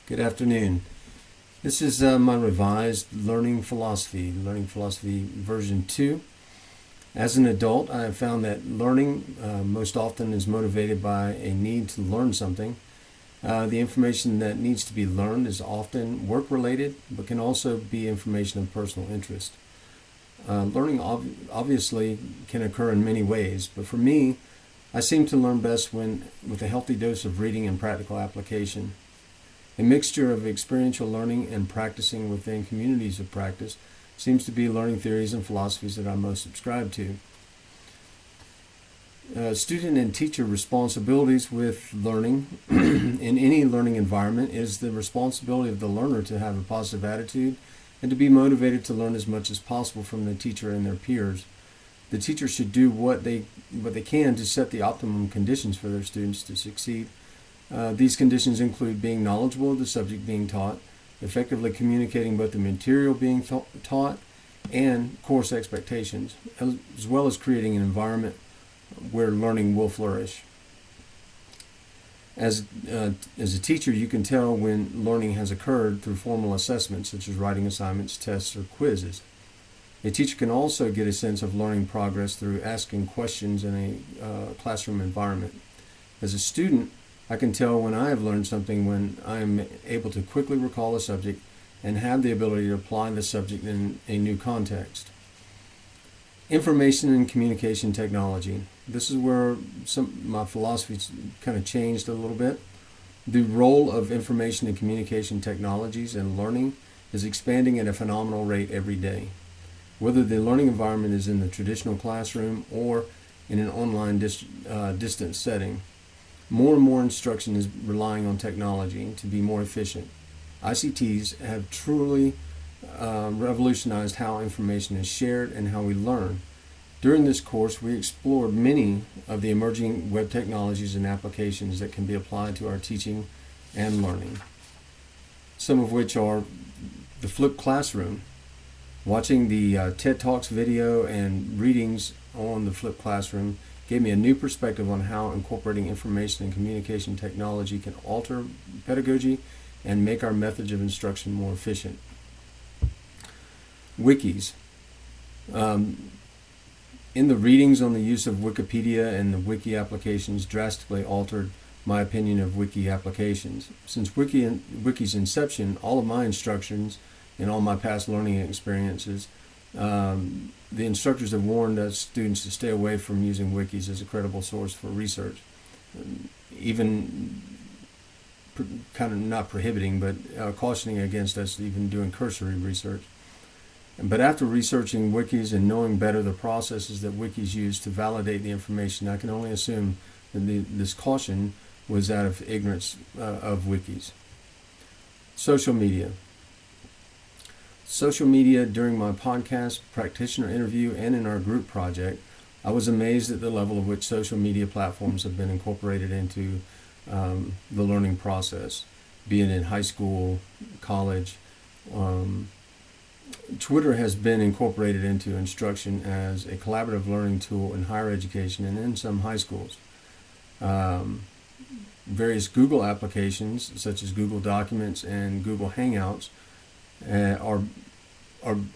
Good afternoon. This is my revised Learning Philosophy version 2. As an adult, I have found that learning most often is motivated by a need to learn something. The information that needs to be learned is often work-related, but can also be information of personal interest. Learning obviously can occur in many ways, but for me, I seem to learn best with a healthy dose of reading and practical application. A mixture of experiential learning and practicing within communities of practice seems to be learning theories and philosophies that I most subscribe to. Student and teacher responsibilities with learning in any learning environment is the responsibility of the learner to have a positive attitude and to be motivated to learn as much as possible from the teacher and their peers. The teacher should do what they can to set the optimum conditions for their students to succeed. These conditions include being knowledgeable of the subject being taught, effectively communicating both the material being taught and course expectations, as well as creating an environment where learning will flourish. As a teacher, you can tell when learning has occurred through formal assessments such as writing assignments, tests, or quizzes. A teacher can also get a sense of learning progress through asking questions in a classroom environment. As a student, I can tell when I have learned something when I am able to quickly recall a subject and have the ability to apply the subject in a new context. Information and communication technology. This is where my philosophy kind of changed a little bit. The role of information and communication technologies in learning is expanding at a phenomenal rate every day. Whether the learning environment is in the traditional classroom or in an online distance setting, more and more instruction is relying on technology to be more efficient. ICTs have truly revolutionized how information is shared and how we learn. During this course, we explored many of the emerging web technologies and applications that can be applied to our teaching and learning. Some of which are the flipped classroom. Watching the TED Talks video and readings on the flipped classroom gave me a new perspective on how incorporating information and communication technology can alter pedagogy and make our methods of instruction more efficient. Wikis. In the readings on the use of Wikipedia and the wiki applications drastically altered my opinion of wiki applications. Since Wiki's inception, all of my instructions and all my past learning experiences, the instructors have warned us students to stay away from using wikis as a credible source for research, even kind of not prohibiting, but cautioning against us even doing cursory research. But after researching wikis and knowing better the processes that wikis use to validate the information, I can only assume that this caution was out of ignorance of wikis. Social media. Social media during my podcast, practitioner interview, and in our group project, I was amazed at the level of which social media platforms have been incorporated into the learning process, be it in high school, college. Twitter has been incorporated into instruction as a collaborative learning tool in higher education and in some high schools. Various Google applications, such as Google Documents and Google Hangouts, are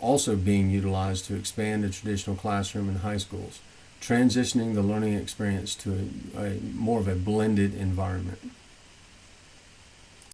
also being utilized to expand the traditional classroom in high schools, transitioning the learning experience to a more of a blended environment.